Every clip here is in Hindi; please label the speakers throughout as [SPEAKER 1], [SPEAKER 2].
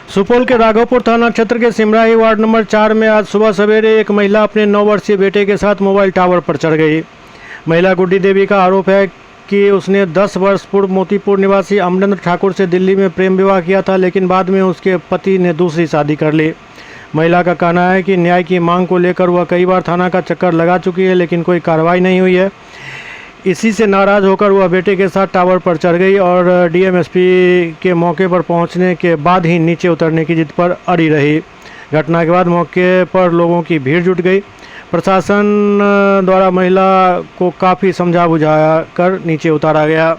[SPEAKER 1] सुपौल के राघोपुर थाना क्षेत्र के सिमराही वार्ड नंबर 4 में आज सुबह सवेरे एक महिला अपने 9 वर्षीय बेटे के साथ मोबाइल टावर पर चढ़ गई। महिला गुड्डी देवी का आरोप है कि उसने 10 वर्ष पूर्व मोतीपुर निवासी अमरेंद्र ठाकुर से दिल्ली में प्रेम विवाह किया था, लेकिन बाद में उसके पति ने दूसरी शादी कर ली। महिला का कहना है कि न्याय की मांग को लेकर वह कई बार थाना का चक्कर लगा चुकी है, लेकिन कोई कार्रवाई नहीं हुई है। इसी से नाराज़ होकर वह बेटे के साथ टावर पर चढ़ गई और डीएमएसपी के मौके पर पहुंचने के बाद ही नीचे उतरने की जिद पर अड़ी रही। घटना के बाद मौके पर लोगों की भीड़ जुट गई। प्रशासन द्वारा महिला को काफ़ी समझा बुझा कर नीचे उतारा गया।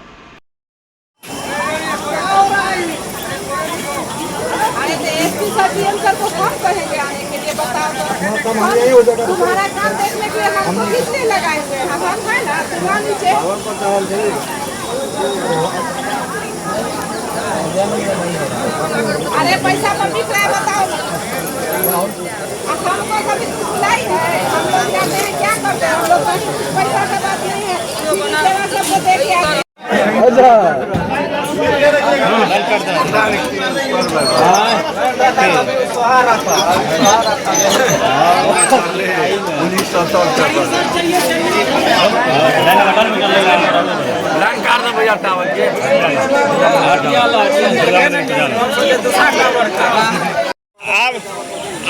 [SPEAKER 2] तुम्हारा काम देखने के लिए हमको किसने लगाएंगे? हम है ना तुम्हारा नीचे। अरे पैसा पर बिक रहा है, बताओ। हमको कभी बुलाई है? हम लोग जाते हैं, क्या करते हैं? हम लोग पैसा का बात नहीं है, सबको देख के आते हैं।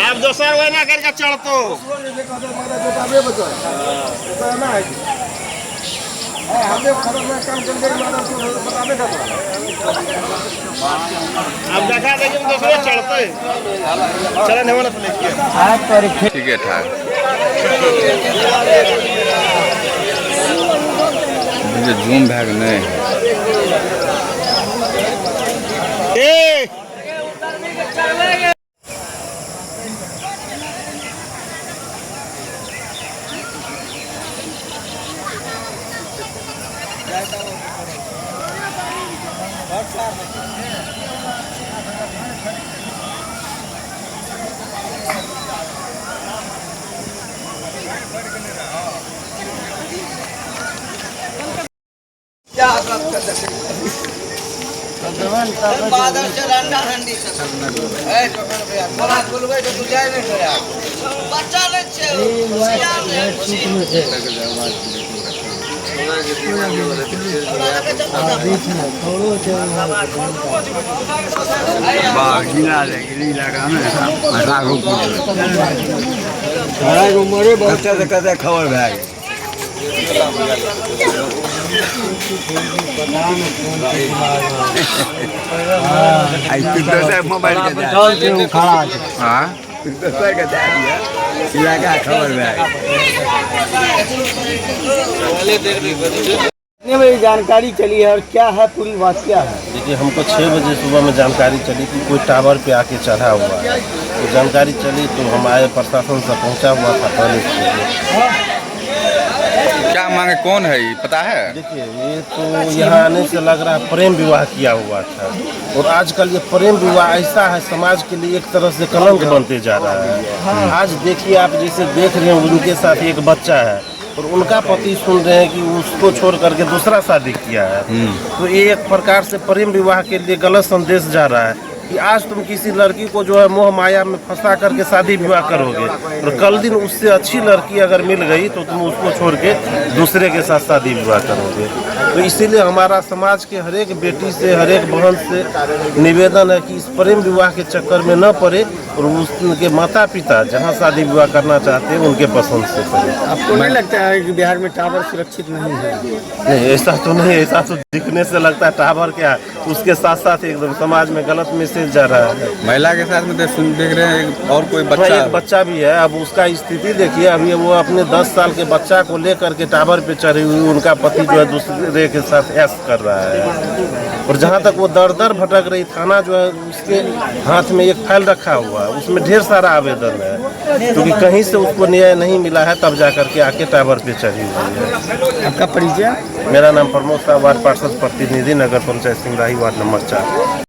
[SPEAKER 3] आप दोसर वही ना करके चढ़तो आप देखा देंगे दूसरे चढ़ते चला नहीं होना ठीक है ठाक मुझे जूम बैग नहीं खबर भाई मोबाइल
[SPEAKER 4] कितने बजे जानकारी चली है और क्या है पूरी बात क्या है?
[SPEAKER 5] देखिए, हमको 6 बजे सुबह में जानकारी चली कि कोई टावर पे आके चढ़ा हुआ है। तो जानकारी चली तो हम आए, प्रशासन से पहुंचा हुआ था पहले से।
[SPEAKER 3] क्या मांगे, कौन है ये पता है?
[SPEAKER 5] देखिए, ये तो यहाँ आने से लग रहा है प्रेम विवाह किया हुआ था, और आजकल ये प्रेम विवाह ऐसा है समाज के लिए एक तरह से कलंक बनते जा रहा है। आज देखिए, आप जैसे देख रहे हैं उनके साथ एक बच्चा है और उनका पति सुन रहे हैं कि उसको छोड़ करके दूसरा शादी किया है। तो ये एक प्रकार से प्रेम विवाह के लिए गलत संदेश जा रहा है कि आज तुम किसी लड़की को जो है मोह माया में फंसा करके शादी विवाह करोगे और कल दिन उससे अच्छी लड़की अगर मिल गई तो तुम उसको छोड़ के दूसरे के साथ शादी विवाह करोगे। तो इसीलिए हमारा समाज के हर एक बेटी से, हर एक बहन से निवेदन है कि इस प्रेम विवाह के चक्कर में न पड़े और उनके माता पिता जहाँ शादी विवाह करना चाहते हैं उनके पसंद से करें।
[SPEAKER 4] आपको नहीं लगता है कि बिहार में टावर सुरक्षित नहीं है?
[SPEAKER 5] नहीं, ऐसा तो नहीं, ऐसा तो दिखने से लगता है टावर क्या है, उसके साथ साथ एकदम समाज में गलत मैसेज जा रहा है।
[SPEAKER 3] महिला के साथ में देख रहे हैं और कोई बच्चा,
[SPEAKER 5] एक बच्चा भी है। अब उसका स्थिति देखिए, अभी वो अपने 10 साल के बच्चा को लेकर के टावर पे चढ़ी हुई, उनका पति जो है दूसरे के साथ ऐश कर रहा है। और जहाँ तक वो दर दर भटक रही, थाना जो है उसके हाथ में एक फाइल रखा हुआ है, उसमें ढेर सारा आवेदन है, क्योंकि कहीं से उसको न्याय नहीं मिला है, तब जा करके आके टावर पे चढ़ी हुई है।
[SPEAKER 4] आपका परिचय?
[SPEAKER 5] मेरा नाम प्रमोद साहब, वार्ड पार्षद प्रतिनिधि, नगर पंचायत सिमराही, वार्ड नंबर 4।